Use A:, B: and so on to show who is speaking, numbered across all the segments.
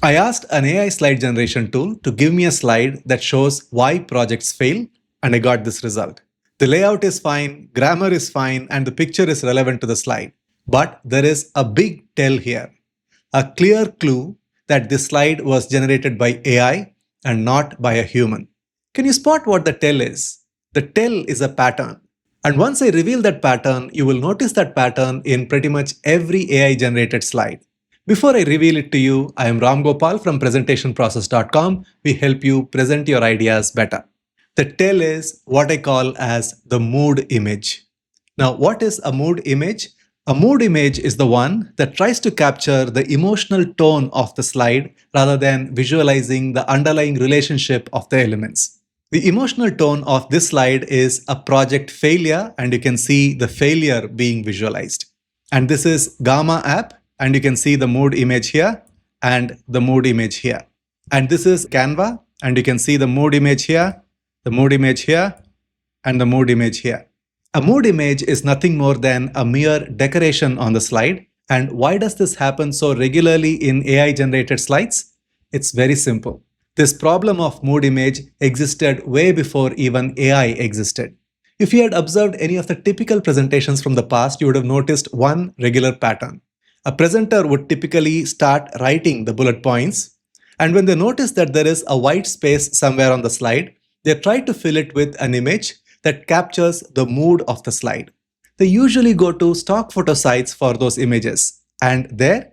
A: I asked an AI slide generation tool to give me a slide that shows why projects fail, and I got this result. The layout is fine, grammar is fine, and the picture is relevant to the slide. But there is a big tell here, a clear clue that this slide was generated by AI and not by a human. Can you spot what the tell is? The tell is a pattern. And once I reveal that pattern, you will notice that pattern in pretty much every AI generated slide. Before I reveal it to you, I am Ramgopal from presentationprocess.com. We help you present your ideas better. The tell is what I call as the mood image. Now, what is a mood image? A mood image is the one that tries to capture the emotional tone of the slide rather than visualizing the underlying relationship of the elements. The emotional tone of this slide is a project failure, and you can see the failure being visualized. And this is Gamma app, and you can see the mood image here and the mood image here. And this is Canva, and you can see the mood image here, the mood image here, and the mood image here. A mood image is nothing more than a mere decoration on the slide. And why does this happen so regularly in AI generated slides? It's very simple. This problem of mood image existed way before even AI existed. If you had observed any of the typical presentations from the past, you would have noticed one regular pattern. A presenter would typically start writing the bullet points, and when they notice that there is a white space somewhere on the slide, they try to fill it with an image that captures the mood of the slide. They usually go to stock photo sites for those images, and there,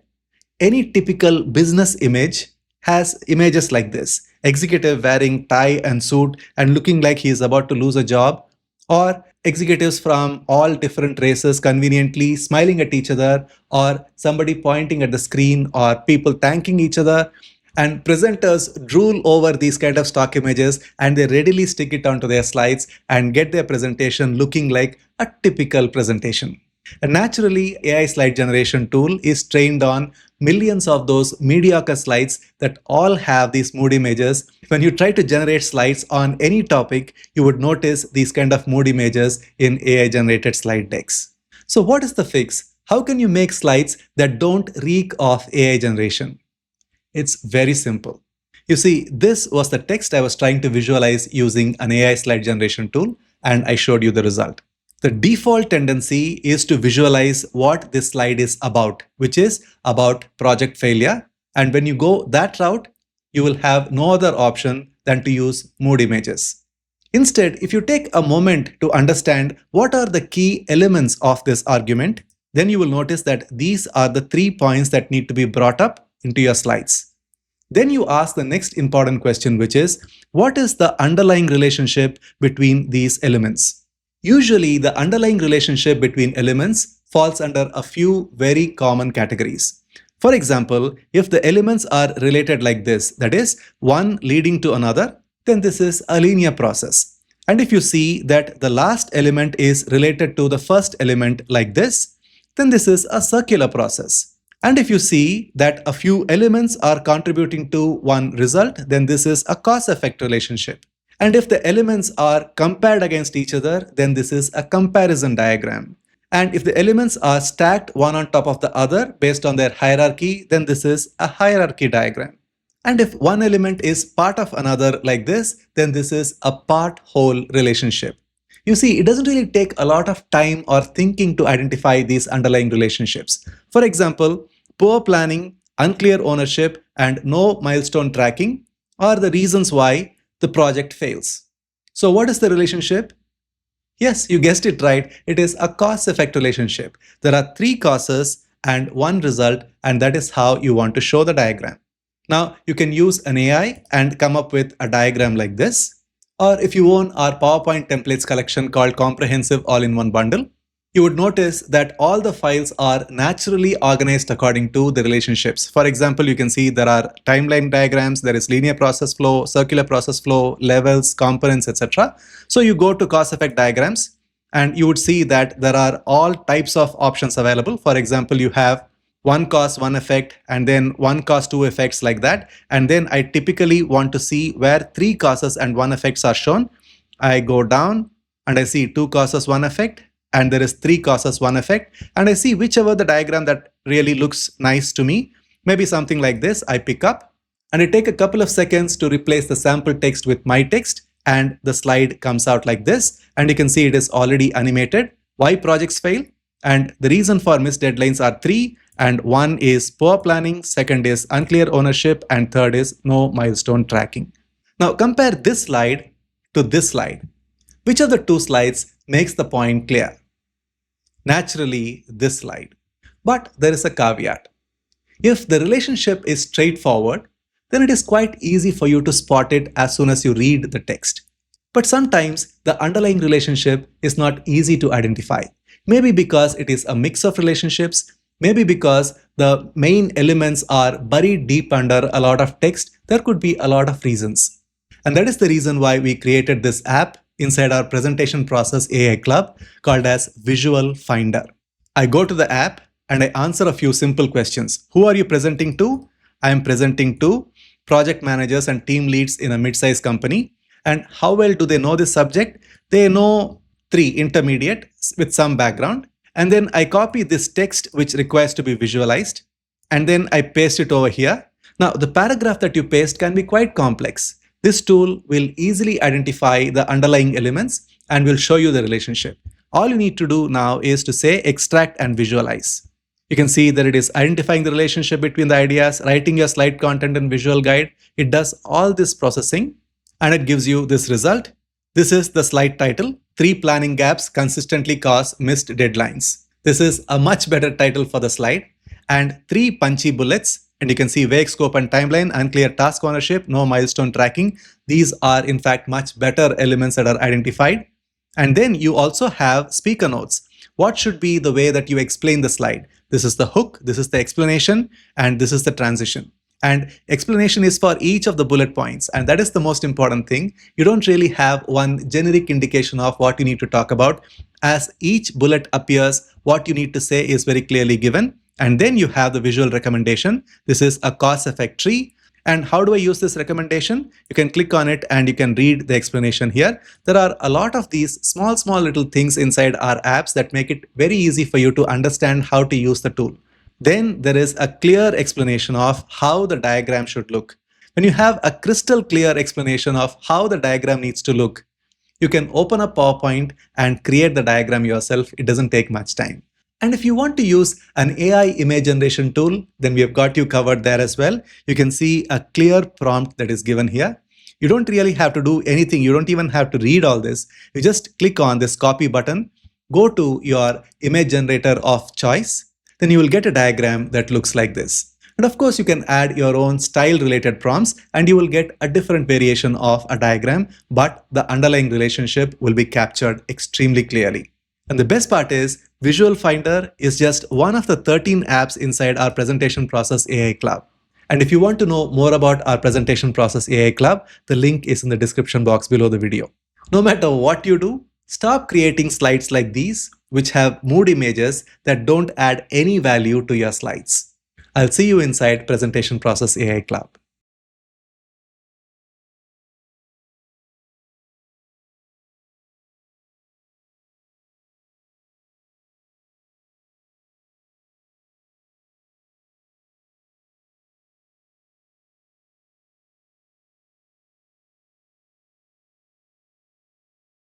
A: any typical business image has images like this: executive wearing tie and suit and looking like he is about to lose a job, or executives from all different races conveniently smiling at each other, or somebody pointing at the screen, or people thanking each other. And presenters drool over these kind of stock images, and they readily stick it onto their slides and get their presentation looking like a typical presentation. And naturally, AI slide generation tool is trained on millions of those mediocre slides that all have these mood images. When you try to generate slides on any topic, you would notice these kind of mood images in AI generated slide decks. So what is the fix? How can you make slides that don't reek of AI generation? It's very simple. You see, this was the text I was trying to visualize using an AI slide generation tool, and I showed you the result. The default tendency is to visualize what this slide is about, which is about project failure. And when you go that route, you will have no other option than to use mood images. Instead, if you take a moment to understand what are the key elements of this argument, then you will notice that these are the 3 points that need to be brought up into your slides. Then you ask the next important question, which is, what is the underlying relationship between these elements? Usually, the underlying relationship between elements falls under a few very common categories. For example, if the elements are related like this, that is, one leading to another, then this is a linear process. And if you see that the last element is related to the first element like this, then this is a circular process. And if you see that a few elements are contributing to one result, then this is a cause-effect relationship. And if the elements are compared against each other, then this is a comparison diagram. And if the elements are stacked one on top of the other based on their hierarchy, then this is a hierarchy diagram. And if one element is part of another like this, then this is a part-whole relationship. You see, it doesn't really take a lot of time or thinking to identify these underlying relationships. For example, poor planning, unclear ownership, and no milestone tracking are the reasons why the project fails. So what is the relationship? Yes, you guessed it right. It is a cause-effect relationship. There are 3 causes and 1 result, and that is how you want to show the diagram. Now, you can use an AI and come up with a diagram like this. Or if you own our PowerPoint templates collection called Comprehensive All-in-One Bundle, you would notice that all the files are naturally organized according to the relationships. For example, you can see there are timeline diagrams, there is linear process flow, circular process flow, levels, components, etc. So you go to cause-effect diagrams and you would see that there are all types of options available. For example, you have 1 cause, 1 effect, and then 1 cause, 2 effects like that. And then I typically want to see where 3 causes and 1 effects are shown. I go down and I see 2 causes, 1 effect, and there is 3 causes, 1 effect. And I see whichever the diagram that really looks nice to me, maybe something like this, I pick up and I take a couple of seconds to replace the sample text with my text, and the slide comes out like this, and you can see it is already animated. Why projects fail? And the reason for missed deadlines are three, and one is poor planning, second is unclear ownership, and third is no milestone tracking. Now compare this slide to this slide. Which of the two slides makes the point clear? Naturally, this slide. But there is a caveat. If the relationship is straightforward, then it is quite easy for you to spot it as soon as you read the text. But sometimes the underlying relationship is not easy to identify. Maybe because it is a mix of relationships, maybe because the main elements are buried deep under a lot of text. There could be a lot of reasons. And that is the reason why we created this app inside our presentation process AI Club called as Visual Finder. I go to the app and I answer a few simple questions. Who are you presenting to? I am presenting to project managers and team leads in a mid-sized company. And how well do they know this subject? They know 3 intermediate with some background. And then I copy this text which requires to be visualized. And then I paste it over here. Now the paragraph that you paste can be quite complex. This tool will easily identify the underlying elements and will show you the relationship. All you need to do now is to say extract and visualize. You can see that it is identifying the relationship between the ideas, writing your slide content and visual guide. It does all this processing and it gives you this result. This is the slide title, 3 planning gaps consistently cause missed deadlines. This is a much better title for the slide, and 3 punchy bullets. And you can see vague scope and timeline, unclear task ownership, no milestone tracking. These are in fact much better elements that are identified. And then you also have speaker notes. What should be the way that you explain the slide? This is the hook, this is the explanation, and this is the transition. And explanation is for each of the bullet points. And that is the most important thing. You don't really have one generic indication of what you need to talk about. As each bullet appears, what you need to say is very clearly given. And then you have the visual recommendation. This is a cause effect tree. And how do I use this recommendation? You can click on it and you can read the explanation here. There are a lot of these small little things inside our apps that make it very easy for you to understand how to use the tool. Then there is a clear explanation of how the diagram should look. When you have a crystal clear explanation of how the diagram needs to look, you can open up PowerPoint and create the diagram yourself. It doesn't take much time. And if you want to use an AI image generation tool, then we have got you covered there as well. You can see a clear prompt that is given here. You don't really have to do anything. You don't even have to read all this. You just click on this copy button, go to your image generator of choice, then you will get a diagram that looks like this. And of course, you can add your own style related prompts and you will get a different variation of a diagram, but the underlying relationship will be captured extremely clearly. And the best part is Visual Finder is just one of the 13 apps inside our Presentation Process AI Club. And if you want to know more about our Presentation Process AI Club, the link is in the description box below the video. No matter what you do, stop creating slides like these, which have mood images that don't add any value to your slides. I'll see you inside Presentation Process AI Club.